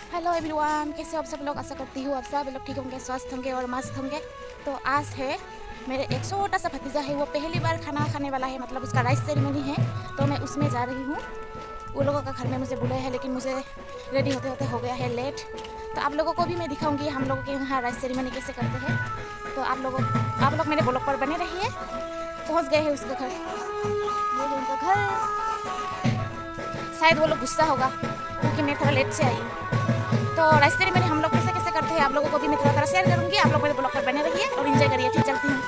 Hello everyone, कैसे हो आप सब लोग। आशा करती हूँ आप सब लोग ठीक होंगे, स्वस्थ होंगे और मस्त होंगे। तो आज है मेरे एक छोटा सा भतीजा है, वो पहली बार खाना खाने वाला है, मतलब उसका राइस सेरेमनी है। तो मैं उसमें जा रही हूँ। वो लोगों का घर में मुझे बुलाया है, लेकिन मुझे रेडी होते होते हो गया है लेट। तो आप लोगों को भी मैं दिखाऊंगी हम लोगों के यहाँ राइस सेरेमनी कैसे करते हैं। तो आप लोग मेरे ब्लॉग पर बने रहिए। पहुँच गए हैं उसका घर, ये है उनका घर। शायद वो लोग गुस्सा होगा क्योंकि मैं थोड़ा लेट से आई हूँ। तो राइस सेरेमनी हम लोग कैसे कैसे करते हैं आप लोगों को भी मैं थोड़ा थोड़ा शेयर करूँगी। आप लोग मेरे ब्लॉग पर बने रहिए और इन्जॉय करिए। ठीक, चलती हूँ।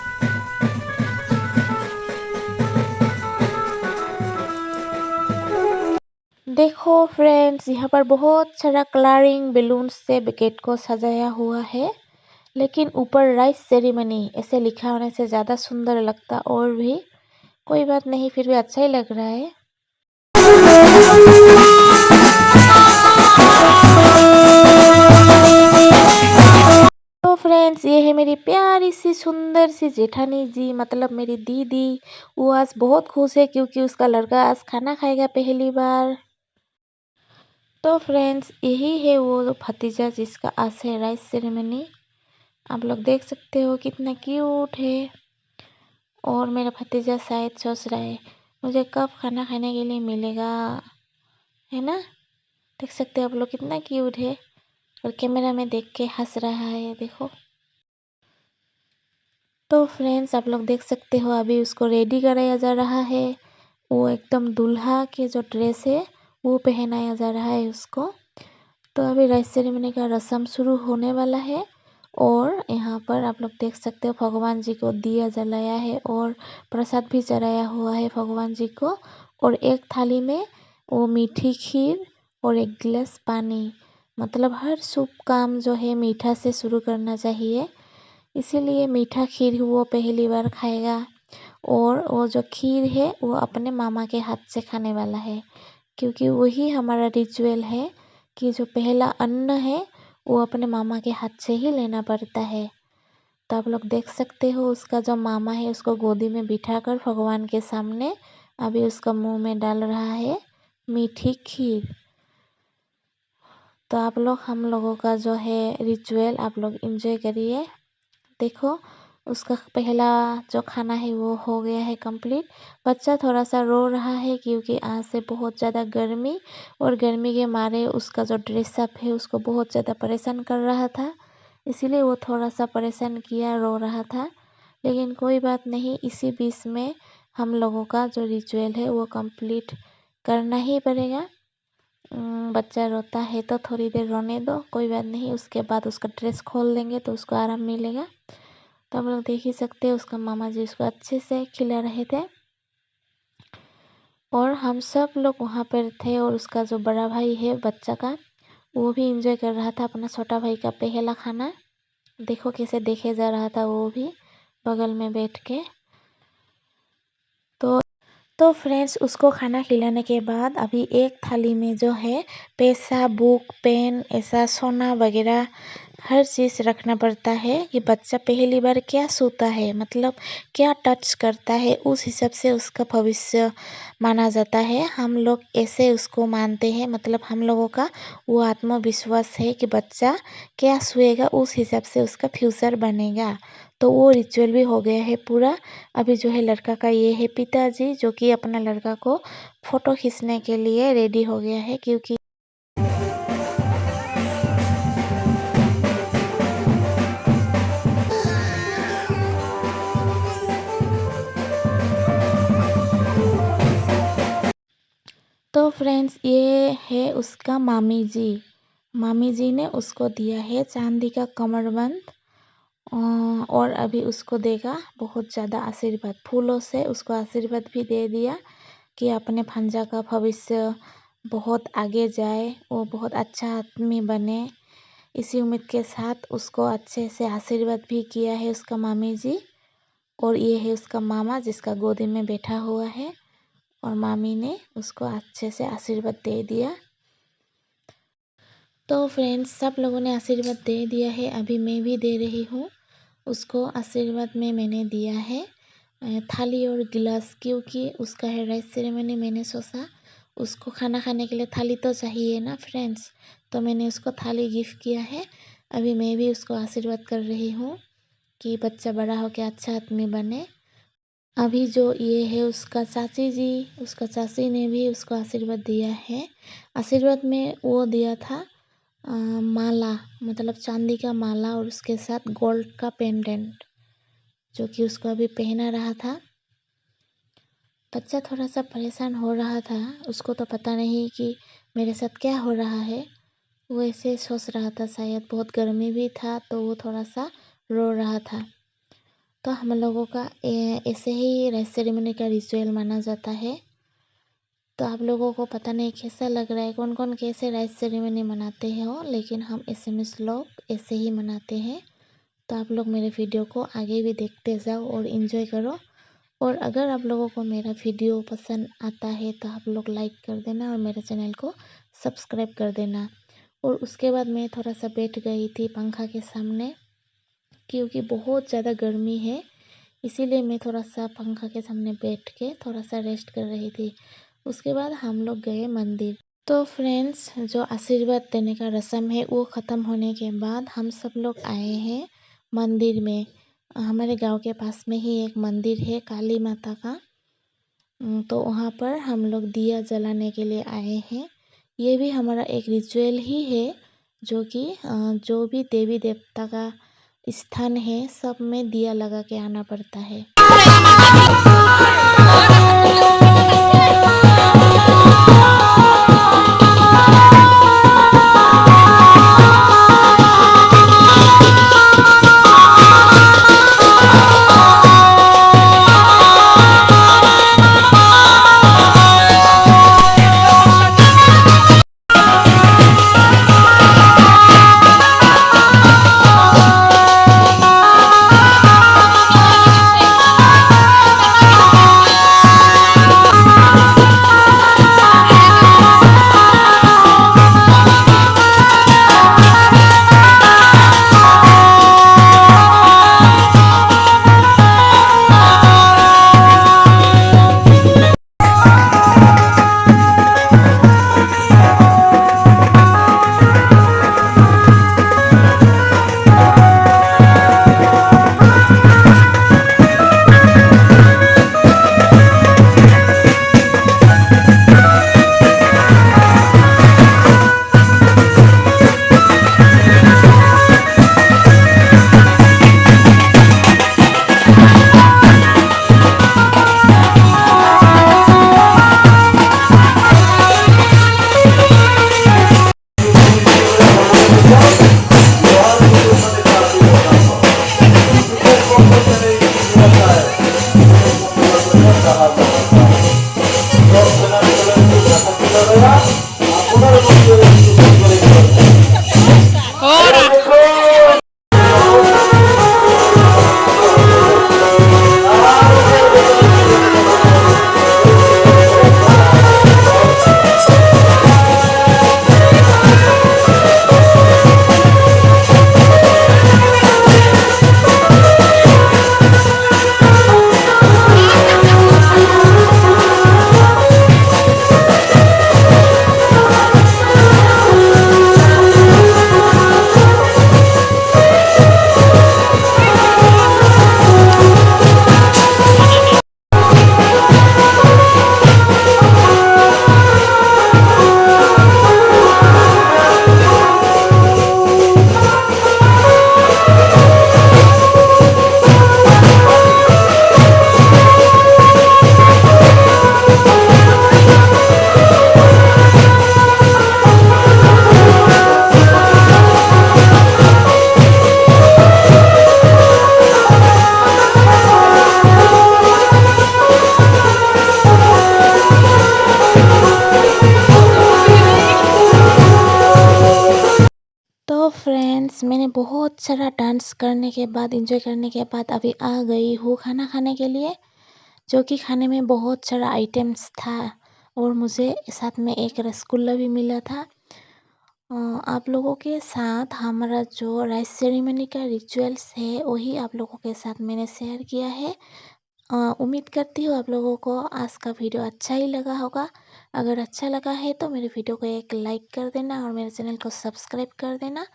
देखो फ्रेंड्स, यहाँ पर बहुत सारा कलरिंग बैलून से गेट को सजाया हुआ है, लेकिन ऊपर राइस सेरेमनी ऐसे लिखा होने से ज़्यादा सुंदर लगता। और भी कोई बात नहीं, फिर भी अच्छा ही लग रहा है। तो फ्रेंड्स, ये है मेरी प्यारी सी सुंदर सी जेठानी जी, मतलब मेरी दीदी। वो आज बहुत खुश है क्योंकि उसका लड़का आज खाना खाएगा पहली बार। तो फ्रेंड्स, यही है वो भतीजा जिसका आज है राइस सेरेमनी। आप लोग देख सकते हो कितना क्यूट है। और मेरा भतीजा शायद सोच रहा है मुझे कब खाना खाने के लिए मिलेगा, है ना। देख सकते हो आप लोग कितना क्यूट है। और कैमरा में देख के हंस रहा है, देखो। तो फ्रेंड्स, आप लोग देख सकते हो अभी उसको रेडी कराया जा रहा है। वो एकदम दूल्हा के जो ड्रेस है वो पहनाया जा रहा है उसको। तो अभी राइस सेरेमनी का रस्म शुरू होने वाला है। और यहाँ पर आप लोग देख सकते हो भगवान जी को दिया जलाया है और प्रसाद भी चढ़ाया हुआ है भगवान जी को। और एक थाली में वो मीठी खीर और एक गिलास पानी। मतलब हर शुभ काम जो है मीठा से शुरू करना चाहिए, इसीलिए मीठा खीर वो पहली बार खाएगा। और वो जो खीर है वो अपने मामा के हाथ से खाने वाला है, क्योंकि वही हमारा रिचुअल है कि जो पहला अन्न है वो अपने मामा के हाथ से ही लेना पड़ता है। तो आप लोग देख सकते हो उसका जो मामा है उसको गोदी में बिठाकर भगवान के सामने अभी उसका मुंह में डाल रहा है मीठी खीर। तो आप लोग हम लोगों का जो है रिचुअल आप लोग एंजॉय करिए। देखो, उसका पहला जो खाना है वो हो गया है कंप्लीट। बच्चा थोड़ा सा रो रहा है क्योंकि आज से बहुत ज़्यादा गर्मी, और गर्मी के मारे उसका जो ड्रेसअप है उसको बहुत ज़्यादा परेशान कर रहा था, इसीलिए वो थोड़ा सा परेशान किया, रो रहा था। लेकिन कोई बात नहीं, इसी बीच में हम लोगों का जो रिचुअल है वो कंप्लीट करना ही पड़ेगा। बच्चा रोता है तो थोड़ी देर रोने दो, कोई बात नहीं, उसके बाद उसका ड्रेस खोल देंगे तो उसको आराम मिलेगा। तो आप लोग देख ही सकते हैं उसका मामा जी उसको अच्छे से खिला रहे थे। और हम सब लोग वहाँ पर थे, और उसका जो बड़ा भाई है बच्चा का, वो भी एंजॉय कर रहा था अपना छोटा भाई का पहला खाना। देखो कैसे देखे जा रहा था वो भी बगल में बैठ के। तो तो फ्रेंड्स, उसको खाना खिलाने के बाद अभी एक थाली में जो है पैसा, बुक, पेन, ऐसा सोना वगैरह हर चीज़ रखना पड़ता है कि बच्चा पहली बार क्या छूता है, मतलब क्या टच करता है, उस हिसाब से उसका भविष्य माना जाता है। हम लोग ऐसे उसको मानते हैं, मतलब हम लोगों का वो आत्मविश्वास है कि बच्चा क्या छुएगा उस हिसाब से उसका फ्यूचर बनेगा। तो वो रिचुअल भी हो गया है पूरा। अभी जो है लड़का का ये है पिताजी, जो कि अपना लड़का को फोटो खींचने के लिए रेडी हो गया है, क्योंकि तो फ्रेंड्स, ये है उसका मामी जी। मामी जी ने उसको दिया है चांदी का कमरबंद। और अभी उसको देगा बहुत ज़्यादा आशीर्वाद, फूलों से उसको आशीर्वाद भी दे दिया कि अपने भंजा का भविष्य बहुत आगे जाए, वो बहुत अच्छा आदमी बने। इसी उम्मीद के साथ उसको अच्छे से आशीर्वाद भी किया है उसका मामी जी। और ये है उसका मामा जिसका गोदी में बैठा हुआ है, और मामी ने उसको अच्छे से आशीर्वाद दे दिया। तो फ्रेंड्स, सब लोगों ने आशीर्वाद दे दिया है, अभी मैं भी दे रही हूँ उसको आशीर्वाद में। मैंने दिया है थाली और गिलास, क्योंकि उसका है राइस सेरेमनी। मैंने सोचा उसको खाना खाने के लिए थाली तो चाहिए ना फ्रेंड्स, तो मैंने उसको थाली गिफ्ट किया है। अभी मैं भी उसको आशीर्वाद कर रही हूँ कि बच्चा बड़ा हो के अच्छा आदमी बने। अभी जो ये है उसका चाची जी, उसका चाची ने भी उसको आशीर्वाद दिया है। आशीर्वाद में वो दिया था माला, मतलब चांदी का माला और उसके साथ गोल्ड का पेंडेंट, जो कि उसको अभी पहना रहा था। बच्चा थोड़ा सा परेशान हो रहा था, उसको तो पता नहीं कि मेरे साथ क्या हो रहा है। वो ऐसे सोच रहा था, शायद बहुत गर्मी भी था तो वो थोड़ा सा रो रहा था। तो हम लोगों का ऐसे ही राइस सेरेमनी का रिचुअल माना जाता है। तो आप लोगों को पता नहीं कैसा लग रहा है, कौन कौन कैसे राइस सेरेमनी मनाते हैं हो, लेकिन हम एसएमएस लोग ऐसे ही मनाते हैं। तो आप लोग मेरे वीडियो को आगे भी देखते जाओ और इन्जॉय करो। और अगर आप लोगों को मेरा वीडियो पसंद आता है तो आप लोग लाइक कर देना और मेरे चैनल को सब्सक्राइब कर देना। और उसके बाद मैं थोड़ा सा बैठ गई थी पंखा के सामने, क्योंकि बहुत ज़्यादा गर्मी है, इसीलिए मैं थोड़ा सा पंखा के सामने बैठ के थोड़ा सा रेस्ट कर रही थी। उसके बाद हम लोग गए मंदिर। तो फ्रेंड्स, जो आशीर्वाद देने का रस्म है वो ख़त्म होने के बाद हम सब लोग आए हैं मंदिर में। हमारे गांव के पास में ही एक मंदिर है काली माता का। तो वहाँ पर हम लोग दिया जलाने के लिए आए हैं। ये भी हमारा एक रिचुअल ही है, जो कि जो भी देवी देवता का स्थान है सब में दिया लगा के आना पड़ता है। तो फ्रेंड्स, मैंने बहुत सारा डांस करने के बाद, एंजॉय करने के बाद अभी आ गई हूँ खाना खाने के लिए, जो कि खाने में बहुत सारा आइटम्स था और मुझे साथ में एक रसगुल्ला भी मिला था। आप लोगों के साथ हमारा जो राइस सेरेमनी का रिचुअल्स है वही आप लोगों के साथ मैंने शेयर किया है। उम्मीद करती हूँ आप लोगों को आज का वीडियो अच्छा ही लगा होगा। अगर अच्छा लगा है तो मेरे वीडियो को एक लाइक कर देना और मेरे चैनल को सब्सक्राइब कर देना।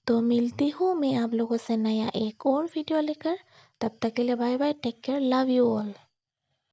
तो मिलती हूँ मैं आप लोगों से नया एक और वीडियो लेकर। तब तक के लिए bye bye, take care, love you all.